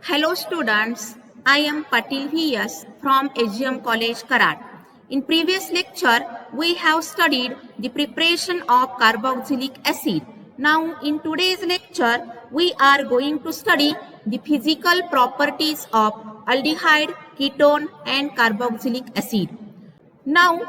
Hello students, I am Patil V.S. from SGM College Karat. In previous lecture, we have studied the preparation of carboxylic acid. Now in today's lecture, we are going to study the physical properties of aldehyde, ketone and carboxylic acid. Now,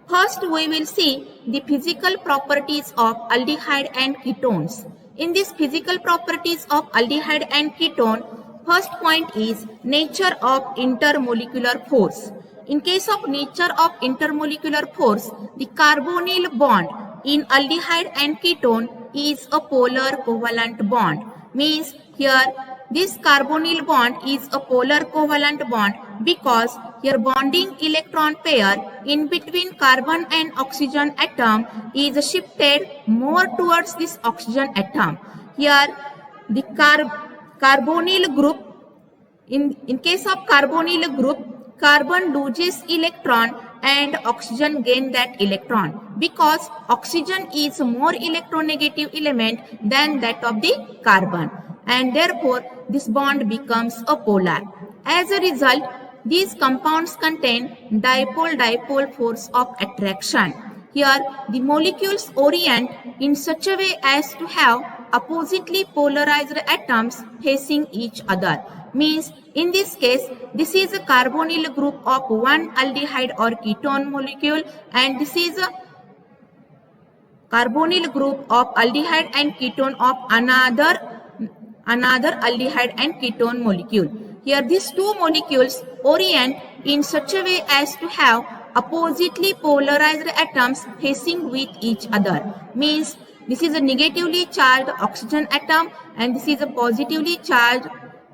first we will see the physical properties of aldehyde and ketones. In these physical properties of aldehyde and ketone, first point is nature of intermolecular force. In case of nature of intermolecular force, the carbonyl bond in aldehyde and ketone is a polar covalent bond. Means here this carbonyl bond is a polar covalent bond because here bonding electron pair in between carbon and oxygen atom is shifted more towards this oxygen atom. Here the carbonyl group, in case of carbonyl group, carbon loses electron and oxygen gain that electron because oxygen is a more electronegative element than that of the carbon, and therefore this bond becomes a polar. As a result, these compounds contain dipole-dipole force of attraction. Here the molecules orient in such a way as to have oppositely polarized atoms facing each other. Means in this case, this is a carbonyl group of one aldehyde or ketone molecule, and this is a carbonyl group of aldehyde and ketone of another aldehyde and ketone molecule. Here these two molecules orient in such a way as to have oppositely polarized atoms facing with each other. Means this is a negatively charged oxygen atom and this is a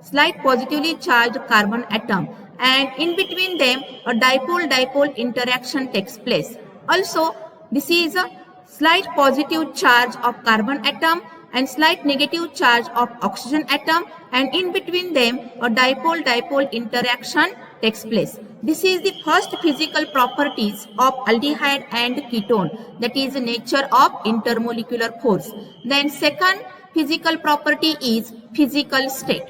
slight positively charged carbon atom, and in between them a dipole-dipole interaction takes place. Also, this is a slight positive charge of carbon atom and slight negative charge of oxygen atom, and in between them a dipole-dipole interaction takes place. This is the first physical properties of aldehyde and ketone, that is the nature of intermolecular force. Then second physical property is physical state.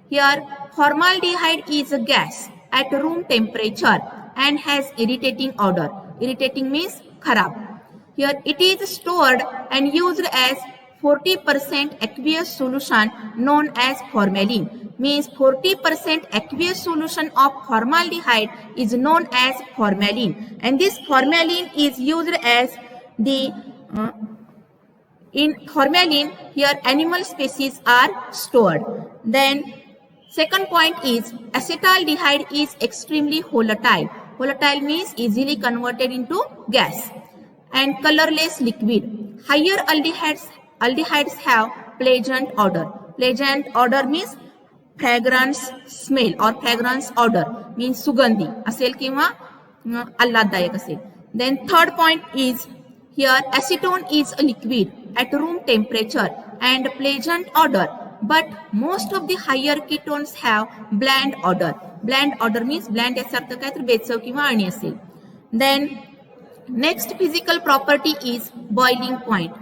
Here formaldehyde is a gas at room temperature and has irritating odor. Irritating means kharab. Here it is stored and used as 40% aqueous solution known as formalin. Means 40% aqueous solution of formaldehyde is known as formalin, and this formalin is used as the in formalin here animal species are stored. Then second point is acetaldehyde is extremely volatile. Volatile means easily converted into gas and colorless liquid. Higher aldehydes have pleasant odor. Pleasant odor means fragrance smell or fragrance odor, means sugandhi असेल किंवा आल्हाददायक असेल. Then third point is here acetone is a liquid at room temperature and pleasant odor, but most of the higher ketones have bland odor. Bland odor means bland याचा अर्थ काय तर बेचव किंवा अळणी असेल. Then next physical property is boiling point.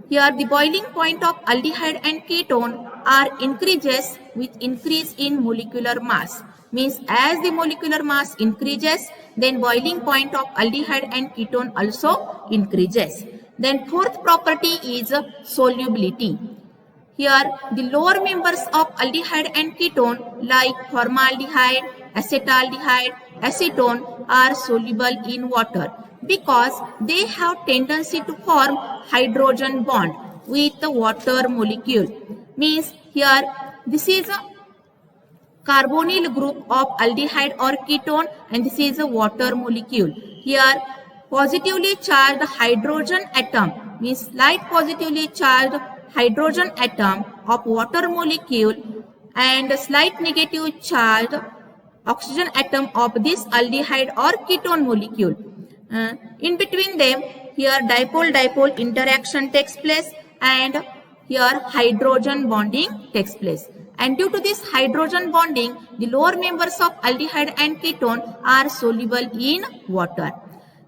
Here the boiling point of aldehyde and ketone are increases with increase in molecular mass. Means as the molecular mass increases, then boiling point of aldehyde and ketone also increases. Then fourth property is solubility. Here the lower members of aldehyde and ketone like formaldehyde, acetaldehyde, acetone are soluble in water because they have tendency to form hydrogen bond with the water molecule. Means here this is a carbonyl group of aldehyde or ketone and this is a water molecule. Here positively charged hydrogen atom means slight positively charged hydrogen atom of water molecule and slight negative charged oxygen atom of this aldehyde or ketone molecule. In between them here dipole-dipole interaction takes place and here hydrogen bonding takes place. And due to this hydrogen bonding, the lower members of aldehyde and ketone are soluble in water.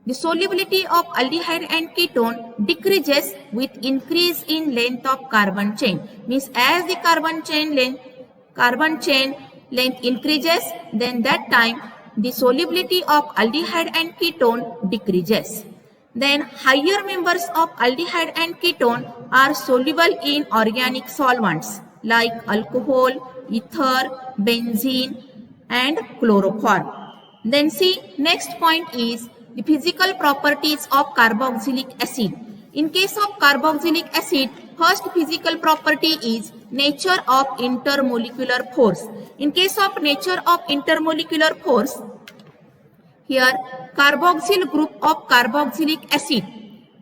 The solubility of aldehyde and ketone decreases with increase in length of carbon chain. Means as the carbon chain length increases, then that time the solubility of aldehyde and ketone decreases. Then higher members of aldehyde and ketone are soluble in organic solvents like alcohol, ether, benzene and chloroform. Then see, next point is the physical properties of carboxylic acid. In case of carboxylic acid, first physical property is nature of intermolecular force. In case of nature of intermolecular force, here carboxyl group of carboxylic acid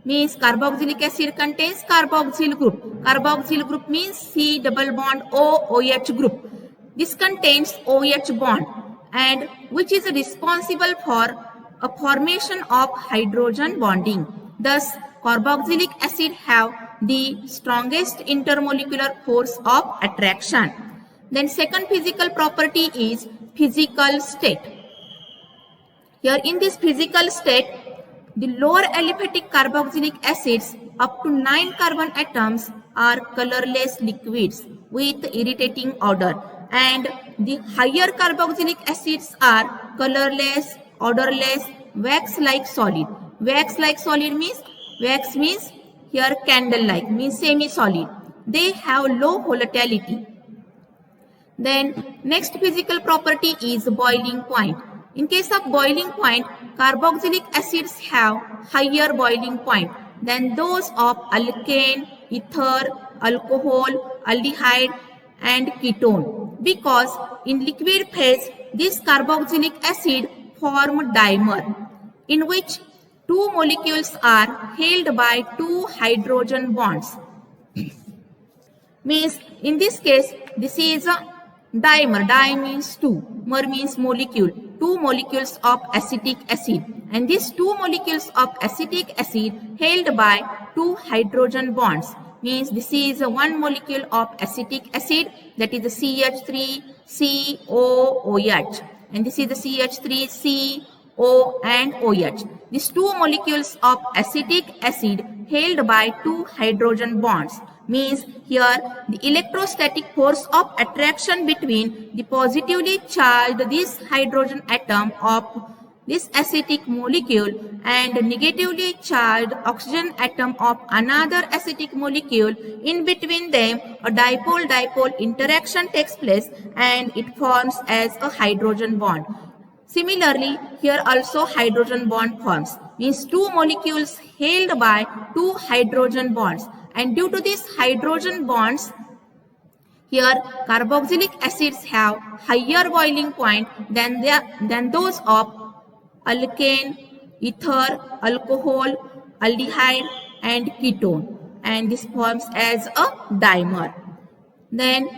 means carboxylic acid contains carboxyl group. Carboxyl group means C double bond OH group. This contains OH bond and which is responsible for a formation of hydrogen bonding. Thus, carboxylic acid have the strongest intermolecular force of attraction. Then second physical property is physical state. Here in this physical state, the lower aliphatic carboxylic acids up to 9 carbon atoms are colorless liquids with irritating odor, and the higher carboxylic acids are colorless, odorless, wax-like solid. Wax-like solid means, wax means here candle-like, means semi-solid. They have low volatility. Then next physical property is boiling point. In case of boiling point, carboxylic acids have higher boiling point than those of alkane, ether, alcohol, aldehyde and ketone, because in liquid phase this carboxylic acid form dimer in which two molecules are held by two hydrogen bonds. Means in this case this is a dimer. Di means two, mer means molecule, two molecules of acetic acid, and these two molecules of acetic acid held by two hydrogen bonds means this is one molecule of acetic acid, that is the CH3COOH, and this is the CH3CO and OH. These two molecules of acetic acid held by two hydrogen bonds means here the electrostatic force of attraction between the positively charged this hydrogen atom of this acetic molecule and negatively charged oxygen atom of another acetic molecule, in between them a dipole-dipole interaction takes place and it forms as a hydrogen bond. Similarly, here also hydrogen bond forms, means two molecules held by two hydrogen bonds, and due to these hydrogen bonds, here carboxylic acids have higher boiling point than those of alkane, ether, alcohol, aldehyde and ketone, and this forms as a dimer. Then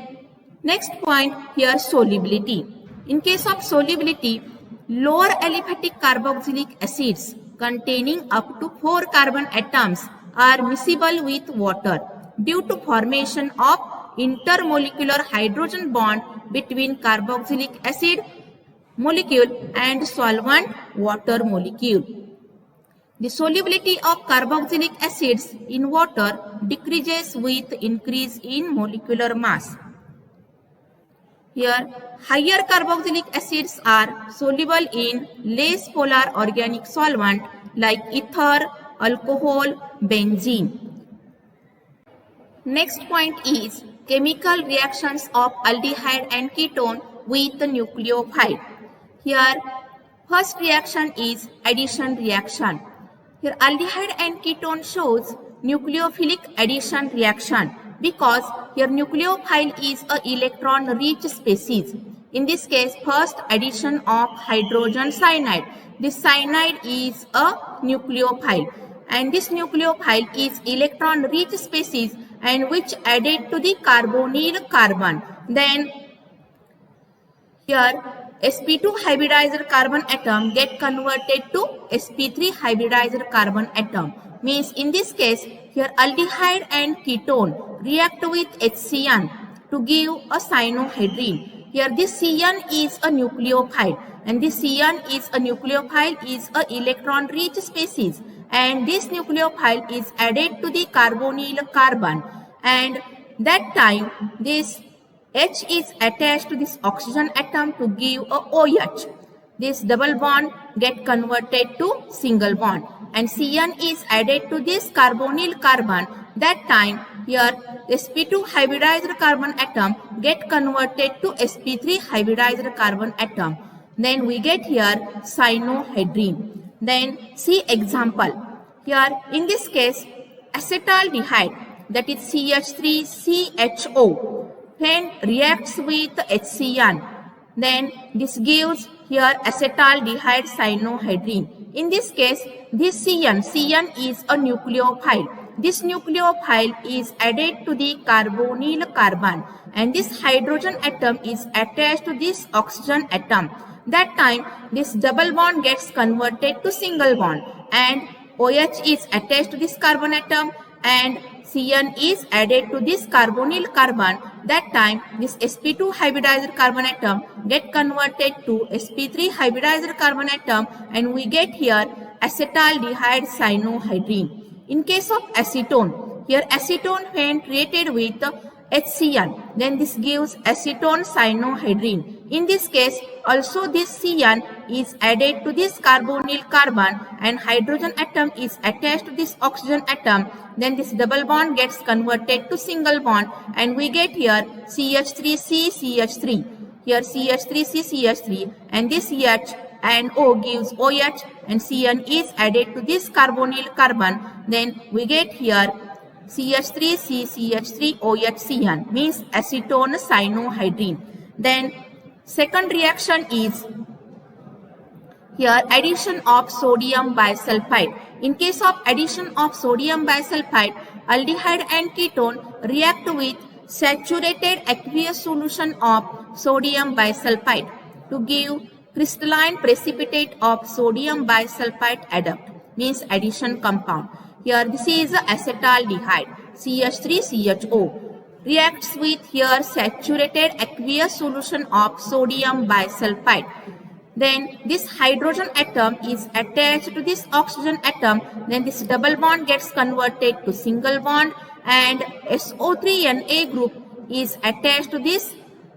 next point here, solubility. In case of solubility, lower aliphatic carboxylic acids containing up to 4 carbon atoms are miscible with water due to formation of intermolecular hydrogen bond between carboxylic acid molecule and solvent water molecule. The solubility of carboxylic acids in water decreases with increase in molecular mass. Here, higher carboxylic acids are soluble in less polar organic solvent like ether, alcohol, benzene. Next point is chemical reactions of aldehyde and ketone with the nucleophile. Here, first reaction is addition reaction. Here, aldehyde and ketone shows nucleophilic addition reaction because here nucleophile is a electron-rich species. In this case, first addition of hydrogen cyanide. This cyanide is a nucleophile, and this nucleophile is electron-rich species and which added to the carbonyl carbon. Then here sp2 hybridized carbon atom get converted to sp3 hybridized carbon atom. Means in this case here aldehyde and ketone react with HCN to give a cyanohydrine. Here this CN is a nucleophile, and this CN is a nucleophile is a electron rich species, and this nucleophile is added to the carbonyl carbon, and that time this H is attached to this oxygen atom to give a OH. This double bond get converted to single bond, and Cn is added to this carbonyl carbon. That time here sp2 hybridized carbon atom get converted to sp3 hybridized carbon atom. Then we get here cyanohydrine. Then see example. Here in this case acetaldehyde, that is CH3CHO, when reacts with HCN, then this gives here acetaldehyde cyanohydrine. In this case, this Cn is a nucleophile. This nucleophile is added to the carbonyl carbon, and this hydrogen atom is attached to this oxygen atom. That time this double bond gets converted to single bond, and OH is attached to this carbon atom, and Cn is added to this carbonyl carbon. That time this sp2 hybridized carbon atom get converted to sp3 hybridized carbon atom, and we get here acetaldehyde cyanohydrine. In case of acetone, here acetone when treated with HCN, then this gives acetone cyanohydrine. In this case also this Cn is added to this carbonyl carbon, and hydrogen atom is attached to this oxygen atom. Then this double bond gets converted to single bond, and we get here CH3CCH3. Here CH3CCH3, and this H and O gives OH, and Cn is added to this carbonyl carbon. Then we get here CH3CCH3OHCN, means acetone cyanohydrine. Then second reaction is here addition of sodium bisulfite. In case of addition of sodium bisulfite, aldehyde and ketone react with saturated aqueous solution of sodium bisulfite to give crystalline precipitate of sodium bisulfite adduct, means addition compound. Here this is acetaldehyde CH3CHO reacts with here saturated aqueous solution of sodium bisulfite. Then this hydrogen atom is attached to this oxygen atom. Then this double bond gets converted to single bond, and SO3Na group is attached to this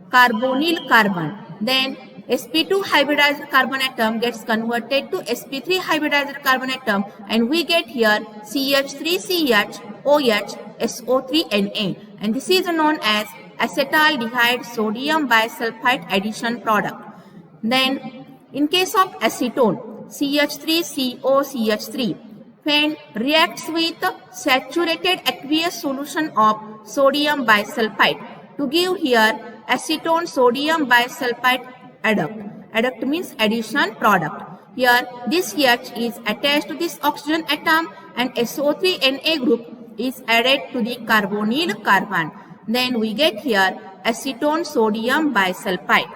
carbonyl carbon. Then sp2 hybridized carbon atom gets converted to sp3 hybridized carbon atom, and we get here CH3CHOH SO3Na, and this is known as acetaldehyde sodium bisulfite addition product. Then in case of acetone, CH3COCH3 when reacts with saturated aqueous solution of sodium bisulfite to give here acetone sodium bisulfite adduct. Adduct means addition product. Here this H is attached to this oxygen atom, and SO3Na group is added to the carbonyl carbon. Then we get here acetone sodium bisulfite.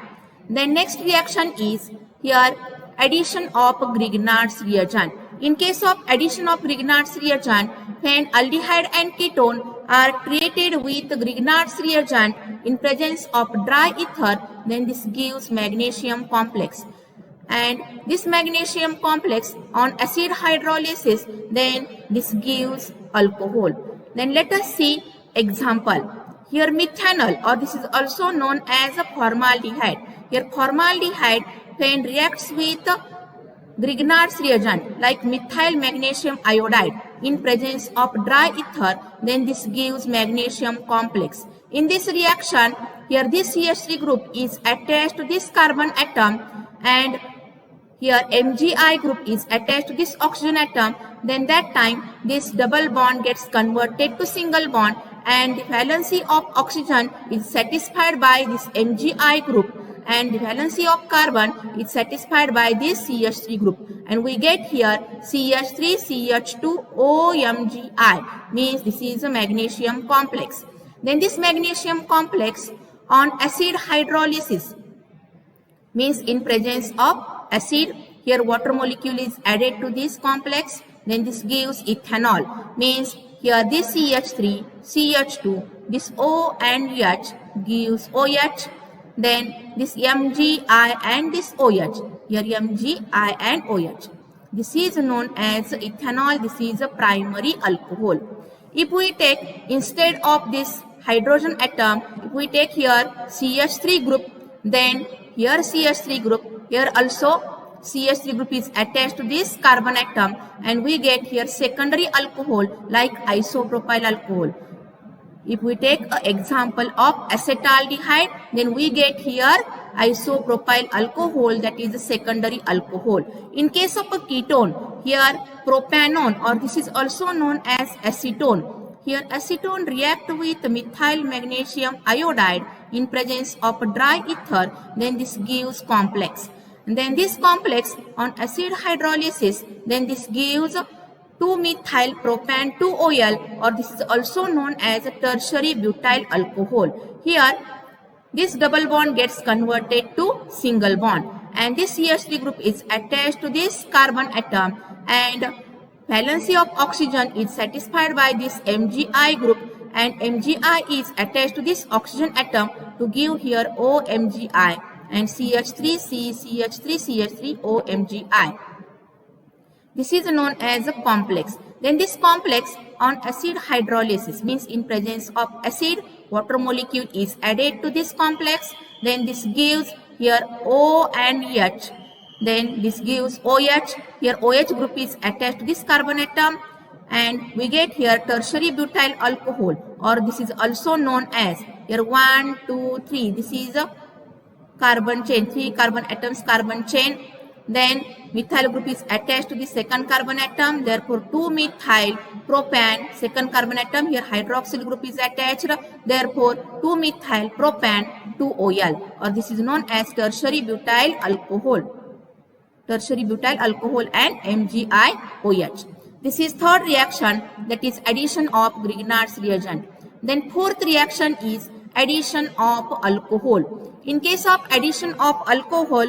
Then next reaction is here addition of Grignard's reagent. In case of addition of Grignard's reagent, when aldehyde and ketone are treated with Grignard's reagent in presence of dry ether, then this gives magnesium complex. And this magnesium complex on acid hydrolysis, then this gives alcohol. Then let us see example. Here methanol, or this is also known as a formaldehyde. Here formaldehyde when reacts with Grignard's reagent like methyl magnesium iodide in presence of dry ether, then this gives magnesium complex. In this reaction, here this CH3 group is attached to this carbon atom, and here MgI group is attached to this oxygen atom. Then that time this double bond gets converted to single bond, and the valency of oxygen is satisfied by this MgI group, and the valency of carbon is satisfied by this CH3 group, and we get here CH3CH2OMgI, means this is a magnesium complex. Then this magnesium complex on acid hydrolysis, means in presence of acid, here water molecule is added to this complex, then this gives ethanol, means here this CH3, CH2, this O and H gives OH, then this MgI and this OH, here MgI and OH. This is known as ethanol, this is a primary alcohol. If we take instead of this hydrogen atom, if we take here CH3 group, then here CH3 group, here also CH3 group is attached to this carbon atom, and we get here secondary alcohol like isopropyl alcohol. If we take an example of acetaldehyde, then we get here isopropyl alcohol, that is a secondary alcohol. In case of a ketone, here propanone, or this is also known as acetone. Here acetone react with methyl magnesium iodide in presence of dry ether, then this gives complex. And then this complex on acid hydrolysis, then this gives 2-methyl propan 2-OL, or this is also known as tertiary butyl alcohol. Here this double bond gets converted to single bond, and this CH3 group is attached to this carbon atom, and valency of oxygen is satisfied by this MgI group, and MgI is attached to this oxygen atom to give here OMgI, and CH3C, CH3, CH3, OMgI. This is known as a complex. Then this complex on acid hydrolysis, means in presence of acid, water molecule is added to this complex. Then this gives here O and H. Then this gives OH. Here OH group is attached to this carbon atom, and we get here tertiary butyl alcohol, or this is also known as here 1, 2, 3. This is a carbon chain, 3 carbon atoms carbon chain. Then methyl group is attached to the second carbon atom, therefore 2-methyl propan, second carbon atom, here hydroxyl group is attached, therefore 2-methyl propan 2-OL, or this is known as tertiary butyl alcohol. Tertiary butyl alcohol and MgIOH. This is third reaction, that is addition of Grignard's reagent. Then fourth reaction is addition of alcohol. In case of addition of alcohol,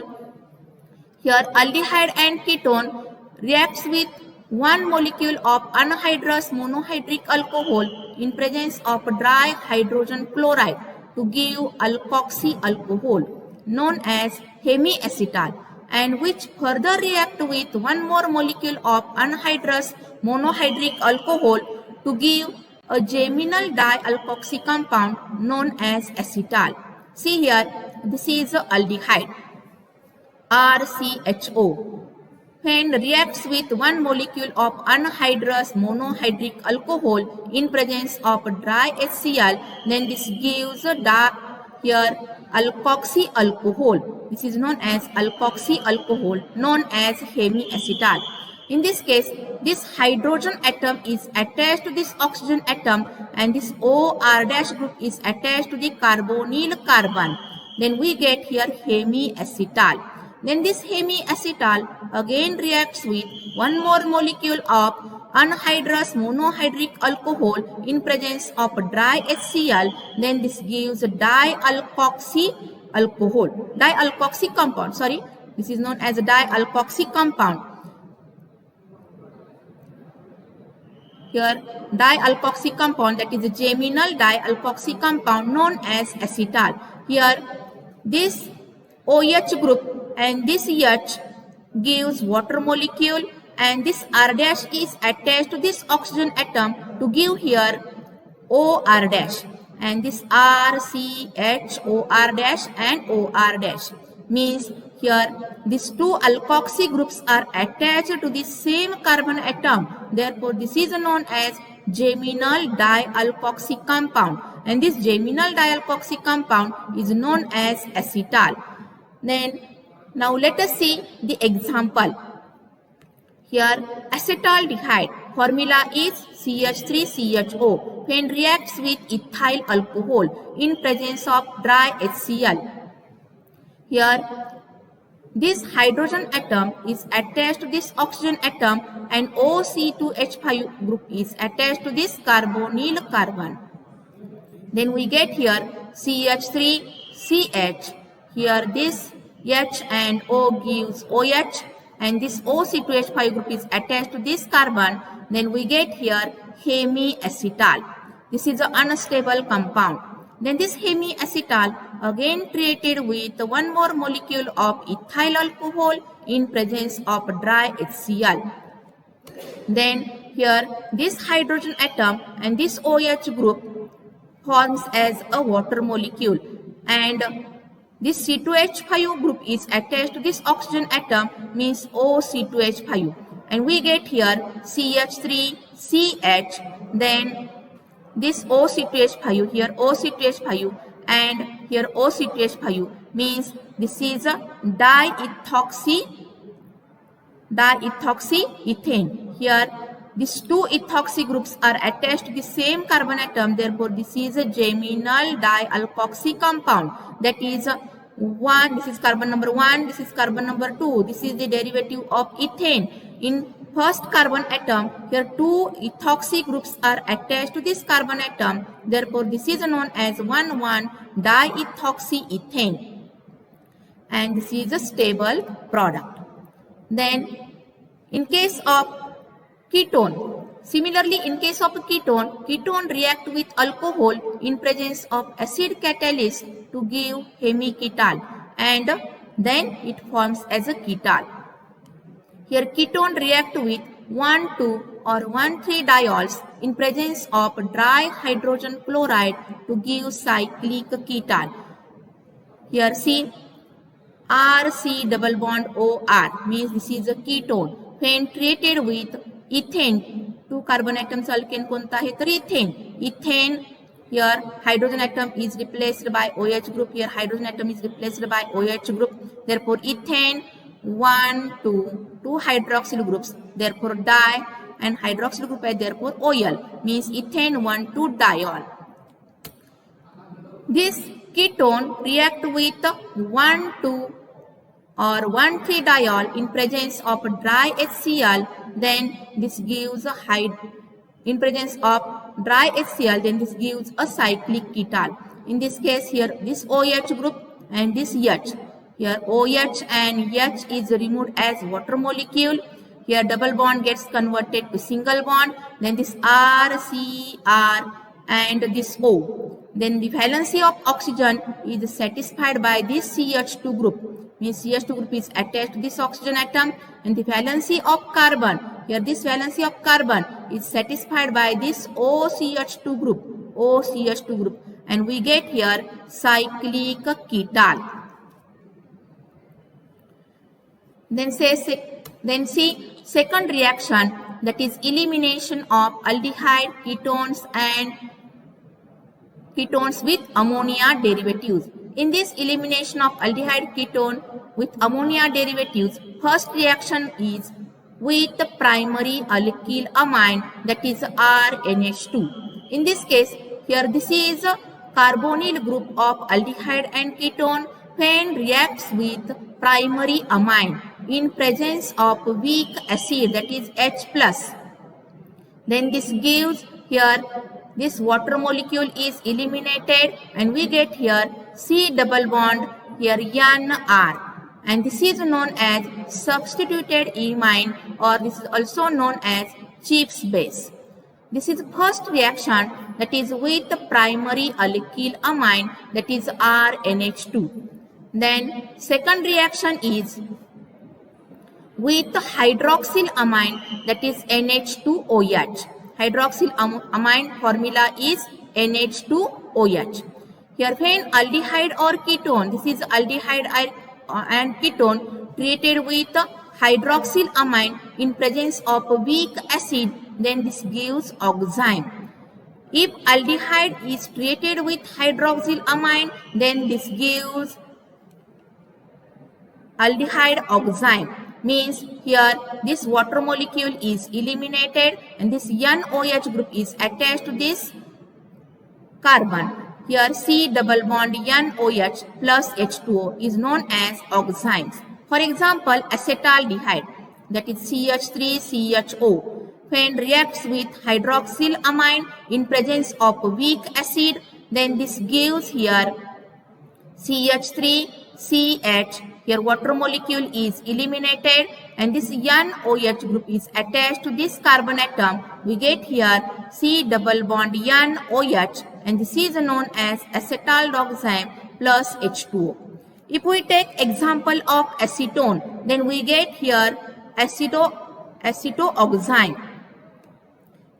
here aldehyde and ketone reacts with one molecule of anhydrous monohydric alcohol in presence of dry hydrogen chloride to give alkoxy alcohol known as hemiacetal, and which further react with one more molecule of anhydrous monohydric alcohol to give a geminal dialkoxy compound known as acetal. See here, this is aldehyde, RCHO. When reacts with one molecule of anhydrous monohydric alcohol in presence of dry HCl, then this gives here alkoxy alcohol. This is known as alkoxy alcohol, known as hemiacetal. In this case, this hydrogen atom is attached to this oxygen atom, and this OR dash group is attached to the carbonyl carbon. Then we get here hemiacetal. Then this hemiacetal again reacts with one more molecule of anhydrous monohydric alcohol in presence of dry HCl. Then this gives dialkoxy alcohol, dialkoxy compound. Sorry, this is known as a dialkoxy compound. Here dialkoxy compound, that is a geminal dialkoxy compound known as acetal. Here this OH group and this H gives water molecule, and this R dash is attached to this oxygen atom to give here OR dash, and this R, C, H, OR dash and OR dash, means here these two alkoxy groups are attached to the same carbon atom. Therefore, this is known as geminal dialkoxy compound, and this geminal dialkoxy compound is known as acetal. Then now let us see the example. Here acetaldehyde formula is CH3CHO when reacts with ethyl alcohol in presence of dry HCl. Here this hydrogen atom is attached to this oxygen atom, and OC2H5 group is attached to this carbonyl carbon. Then we get here CH3CH. Here this H and O gives OH, and this OC2H5 group is attached to this carbon. Then we get here hemiacetal. This is an unstable compound. Then this hemiacetal again treated with one more molecule of ethyl alcohol in presence of dry HCl. Then here this hydrogen atom and this OH group forms as a water molecule, and this C2H5 group is attached to this oxygen atom, means OC2H5, and we get here CH3CH, then this OC2H5, here OC2H5 and here OC2H5, means this is a diethoxyethane. Here these two ethoxy groups are attached to the same carbon atom, therefore this is a geminal dialkoxy compound. That is one, this is carbon number 1, this is carbon number 2, this is the derivative of ethane. In first carbon atom, here two ethoxy groups are attached to this carbon atom, therefore this is known as 1,1-diethoxyethane, and this is a stable product. Then in case of ketone, similarly in case of ketone react with alcohol in presence of acid catalyst to give hemiketal, and then it forms as a ketal. Here ketone react with 1,2 or 1,3-diols in presence of dry hydrogen chloride to give cyclic ketal. Here see RC double bond OR, means this is a ketone. When treated with ethane, two carbon atoms alkane कोणता आहे तर ethane, here hydrogen atom is replaced by OH group, here hydrogen atom is replaced by OH group, therefore ethane 1, 2 hydroxyl groups, therefore di, and hydroxyl group है therefore OL, means ethane 1,2-diol. This ketone react with 1,2 or 1,3-diol in presence of dry HCl, then this gives a in presence of dry HCl, then this gives a cyclic ketal. In this case here this OH group and this H, here OH and H is removed as water molecule. Here double bond gets converted to single bond, then this R, C, R and this O. Then the valency of oxygen is satisfied by this CH2 group, means CH2 group is attached to this oxygen atom, and the valency of carbon, here this valency of carbon is satisfied by this OCH2 group, and we get here cyclic ketal. Then see second reaction, that is elimination of aldehyde ketones and ketones with ammonia derivatives. In this elimination of aldehyde ketone with ammonia derivatives, first reaction is with the primary alkyl amine, that is RNH2. In this case, here this is a carbonyl group of aldehyde and ketone when reacts with primary amine in presence of weak acid, that is H+. Then this gives here this water molecule is eliminated, and we get here C double bond, here NR, and this is known as substituted imine, or this is also known as Gibbs base. This is first reaction, that is with the primary alkyl amine, that is RNH2. Then second reaction is with the hydroxyl amine, that is NH2OH. Hydroxyl amine formula is NH2OH. Here when aldehyde or ketone, this is aldehyde and ketone treated with hydroxyl amine in presence of weak acid, then this gives oxime. If aldehyde is treated with hydroxyl amine, then this gives aldehyde oxime. Means here this water molecule is eliminated, and this NOH group is attached to this carbon. Here C double bond NOH plus H2O is known as oximes. For example, acetaldehyde, that is CH3CHO, when reacts with hydroxyl amine in presence of weak acid, then this gives here CH3CH. Here water molecule is eliminated, and this NOH group is attached to this carbon atom. We get here C double bond NOH, and this is known as acetaldoxime plus H2O. If we take example of acetone, then we get here acetooxime.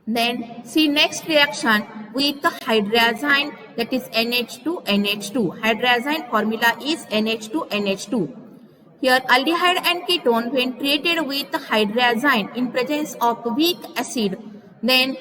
Then see next reaction with the hydrazine, that is NH2NH2. Hydrazine formula is NH2NH2. Here aldehyde and ketone when treated with hydrazine in presence of weak acid, then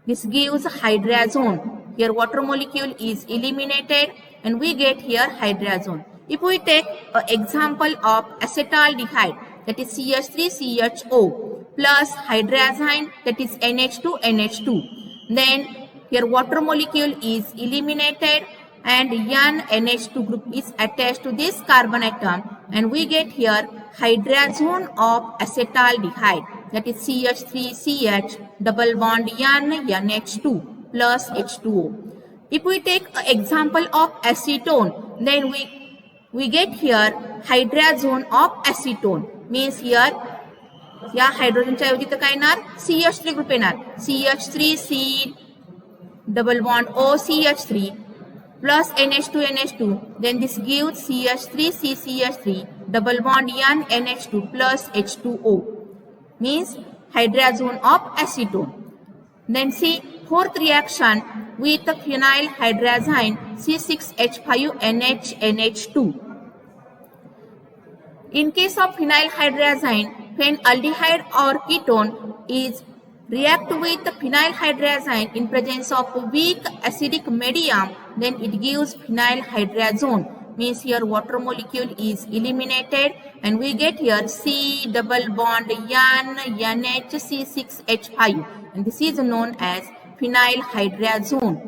this gives hydrazone. Here water molecule is eliminated and we get here hydrazone. If we take an example of acetaldehyde, that is CH3CHO plus hydrazine, that is NH2NH2, then here water molecule is eliminated and yan NH2 group is attached to this carbon atom and we get here hydrazone of acetaldehyde, that is CH3CH double bond yan NH2 plus H2O. If we take an example of acetone, then we get here hydrazone of acetone, means here या हायड्रोजनच्या ऐवजी तर काय येणार CH3 group येणार CH3C double bond OCH3 plus NH2NH2, then this gives CH3CCH3 double bond yan NH2 plus H2O, means hydrazone of acetone. Then see fourth reaction with the phenyl hydrazine C6H5NH2. In case of phenyl hydrazine, when aldehyde or ketone is react with the phenyl hydrazine in presence of weak acidic medium, then it gives phenyl hydrazone, means here water molecule is eliminated and we get here C double bond yan NHC6H5 and this is known as phenyl hydrazone.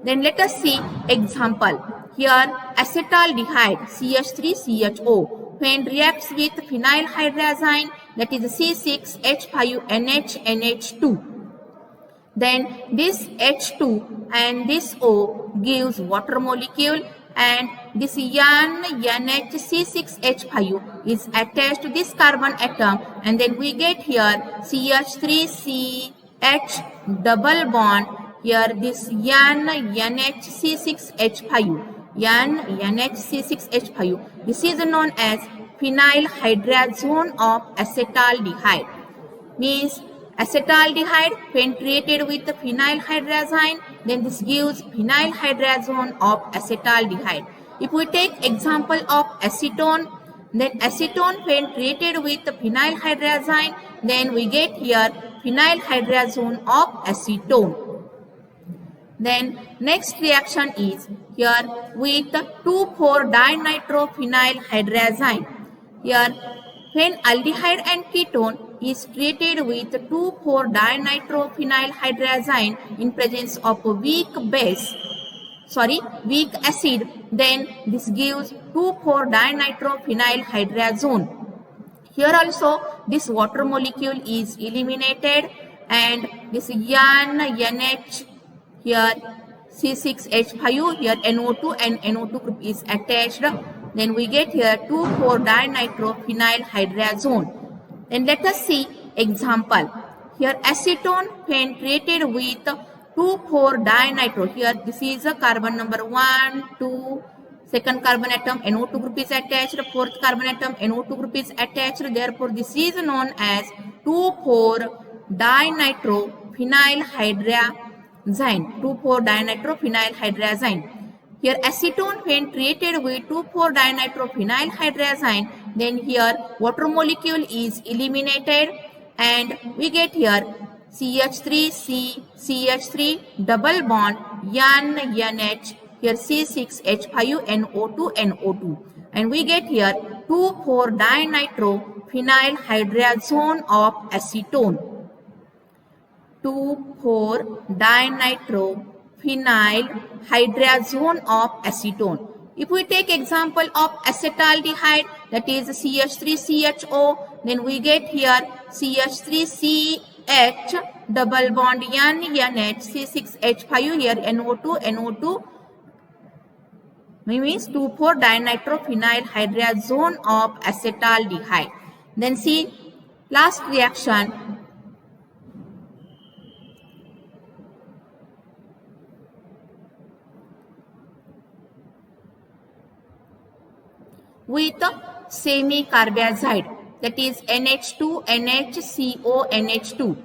Then let us see example. Here acetaldehyde CH3CHO when reacts with phenyl hydrazine, that is C6H5NH2, then this H2 and this O gives water molecule and this yan NHC6H5 is attached to this carbon atom and then we get here CH3CH double bond, here this yan NHC6H5 yan NHC6H5, this is known as phenyl hydrazone of acetaldehyde, means acetaldehyde when treated with the phenyl hydrazine, then this gives phenyl hydrazone of acetaldehyde. If we take example of acetone, then acetone when treated with the phenyl hydrazine, then we get here phenyl hydrazone of acetone. Then next reaction is here with the 2,4-dinitrophenyl hydrazine. Here when aldehyde and ketone is treated with 2,4-dinitrophenyl hydrazine in presence of a weak acid, then this gives 2,4-dinitrophenyl hydrazone. Here also this water molecule is eliminated and this yan NH here C6H5, here NO2 and NO2 group is attached. Then we get here 2,4-dinitrophenyl hydrazone. Then let us see example. Here acetone when treated with 2,4-dinitro. Here this is a carbon number 1, 2, second carbon atom NO2 group is attached, fourth carbon atom NO2 group is attached. Therefore this is known as 2,4-dinitrophenyl hydrazine. 2,4-dinitrophenyl hydrazine. Here acetone when treated with 2,4-dinitrophenyl hydrazine, then here water molecule is eliminated and we get here CH3CH3 double bond yan NH, here C6H5NO2 NO2 and we get here 2,4-dinitrophenyl hydrazone of acetone. 2,4-dinitrophenyl hydrazone of acetone. If we take example of acetaldehyde, that is CH3CHO, then we get here CH3CH double bond yan NH C6H5, here NO2 means 2,4-dinitrophenyl hydrazone of acetaldehyde. Then see last reaction with semicarbazide. that is NH2, NHCO, NH2.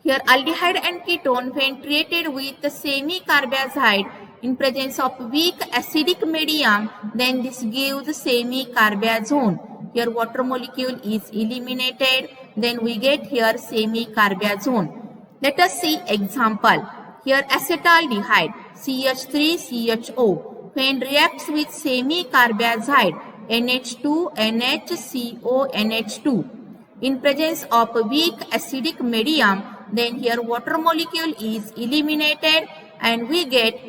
Here aldehyde and ketone when treated with the semi-carbazide in presence of weak acidic medium, then this gives semi-carbazone. Here water molecule is eliminated, then we get here semi-carbazone. Let us see example. Here acetaldehyde CH3CHO when reacts with semi-carbazide NH2, NHCO, NH2 in presence of weak acidic medium, then here water molecule is eliminated and we get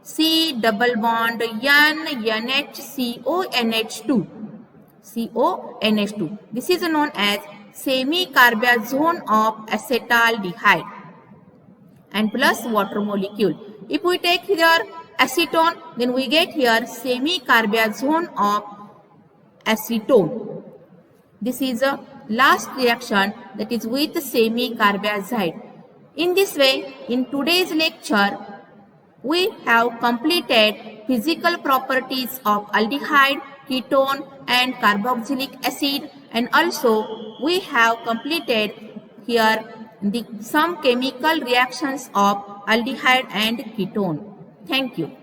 C double bond N NHCO NH2. CONH2. This is known as semi-carbazone of acetaldehyde and plus water molecule. If we take here acetone, then we get here semi-carbazone of acetone. This is a last reaction, that is with semi-carbazide. In this way, in today's lecture, we have completed physical properties of aldehyde, ketone and carboxylic acid, and also we have completed here some chemical reactions of aldehyde and ketone. Thank you.